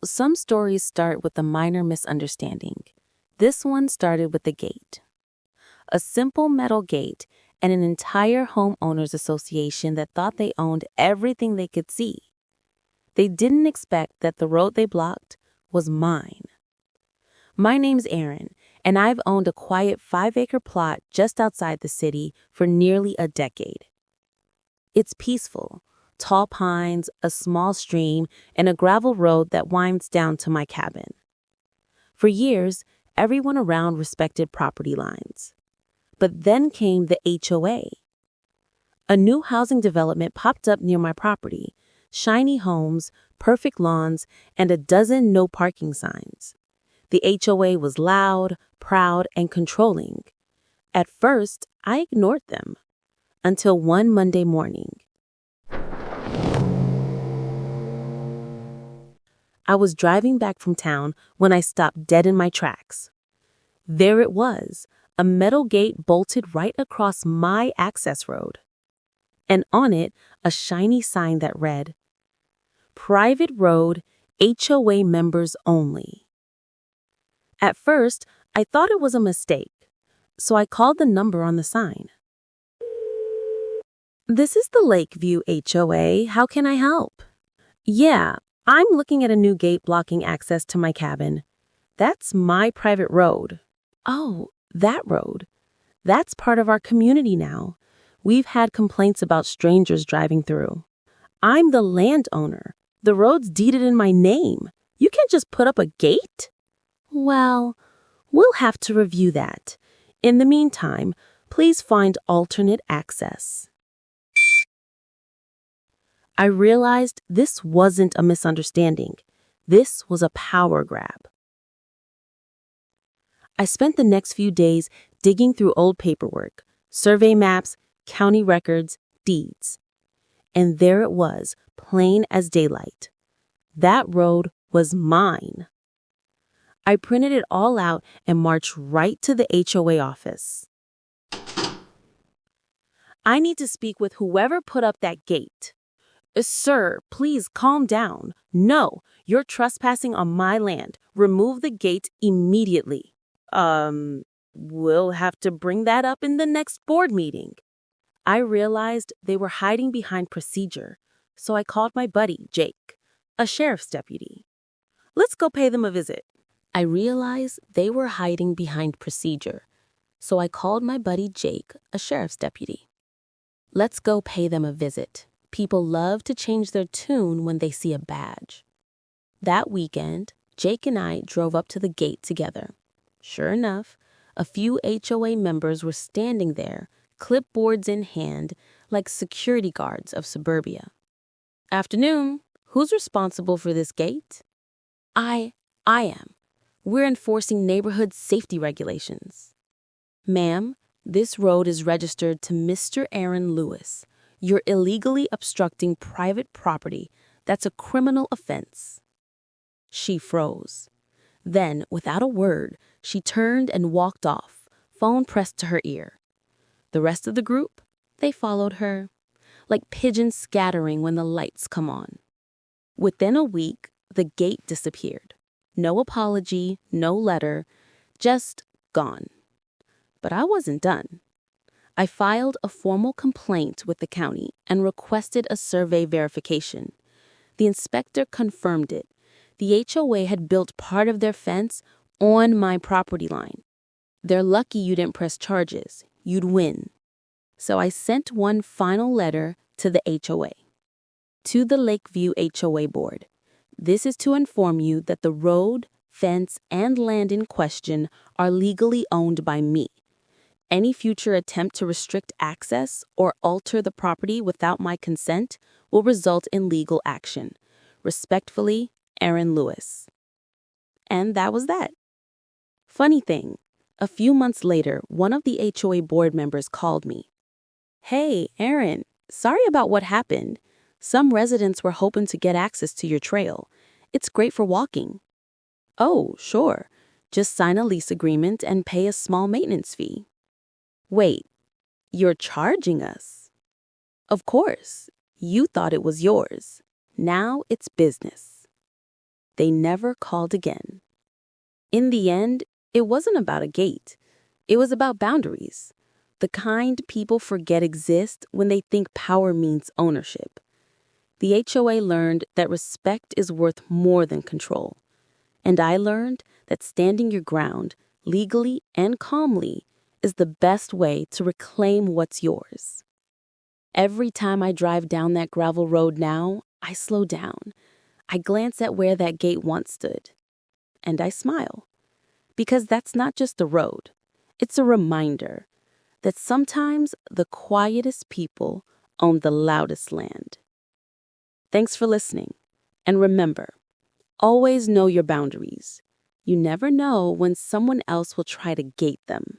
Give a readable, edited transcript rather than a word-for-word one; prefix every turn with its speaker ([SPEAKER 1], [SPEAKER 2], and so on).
[SPEAKER 1] Some stories start with a minor misunderstanding. This one started with the gate. A simple metal gate and an entire homeowners association that thought they owned everything they could see. They didn't expect that the road they blocked was mine. My name's Aaron, and I've owned a quiet 5-acre plot just outside the city for nearly a decade. It's peaceful. Tall pines, a small stream, and a gravel road that winds down to my cabin. For years, everyone around respected property lines. But then came the HOA. A new housing development popped up near my property, shiny homes, perfect lawns, and a dozen no parking signs. The HOA was loud, proud, and controlling. At first, I ignored them. Until one Monday morning. I was driving back from town when I stopped dead in my tracks. There it was, a metal gate bolted right across my access road. And on it, a shiny sign that read, "Private Road, HOA Members Only." At first, I thought it was a mistake, so I called the number on the sign. "This is the Lakeview HOA. How can I help?" "Yeah, I'm looking at a new gate blocking access to my cabin. That's my private road." "Oh, that road. That's part of our community now. We've had complaints about strangers driving through. I'm the landowner. The road's deeded in my name. You can't just put up a gate?" "Well, we'll have to review that. In the meantime, please find alternate access." I realized this wasn't a misunderstanding. This was a power grab. I spent the next few days digging through old paperwork, survey maps, county records, deeds. And there it was, plain as daylight. That road was mine. I printed it all out and marched right to the HOA office. "I need to speak with whoever put up that gate." "Sir, please calm down. No, you're trespassing on my land. Remove the gate immediately." We'll have to bring that up in the next board meeting." I realized they were hiding behind procedure, so I called my buddy, Jake, a sheriff's deputy. "Let's go pay them a visit." I realized they were hiding behind procedure, so I called my buddy Jake, a sheriff's deputy. Let's go pay them a visit. People love to change their tune when they see a badge. That weekend, Jake and I drove up to the gate together. Sure enough, a few HOA members were standing there, clipboards in hand, like security guards of suburbia. "Afternoon. Who's responsible for this gate?" I am. We're enforcing neighborhood safety regulations." "Ma'am, this road is registered to Mr. Aaron Lewis. You're illegally obstructing private property. That's a criminal offense." She froze. Then, without a word, she turned and walked off, phone pressed to her ear. The rest of the group, they followed her, like pigeons scattering when the lights come on. Within a week, the gate disappeared. No apology, no letter, just gone. But I wasn't done. I filed a formal complaint with the county and requested a survey verification. The inspector confirmed it. The HOA had built part of their fence on my property line. "They're lucky you didn't press charges. You'd win." So I sent one final letter to the HOA. "To the Lakeview HOA Board. This is to inform you that the road, fence, and land in question are legally owned by me. Any future attempt to restrict access or alter the property without my consent will result in legal action. Respectfully, Aaron Lewis." And that was that. Funny thing, a few months later, one of the HOA board members called me. "Hey, Aaron, sorry about what happened. Some residents were hoping to get access to your trail. It's great for walking." "Oh, sure. Just sign a lease agreement and pay a small maintenance fee." "Wait, you're charging us?" "Of course. You thought it was yours. Now it's business." They never called again. In the end, it wasn't about a gate. It was about boundaries. The kind people forget exist when they think power means ownership. The HOA learned that respect is worth more than control. And I learned that standing your ground, legally and calmly, is the best way to reclaim what's yours. Every time I drive down that gravel road now, I slow down. I glance at where that gate once stood. And I smile. Because that's not just a road. It's a reminder that sometimes the quietest people own the loudest land. Thanks for listening. And remember, always know your boundaries. You never know when someone else will try to gate them.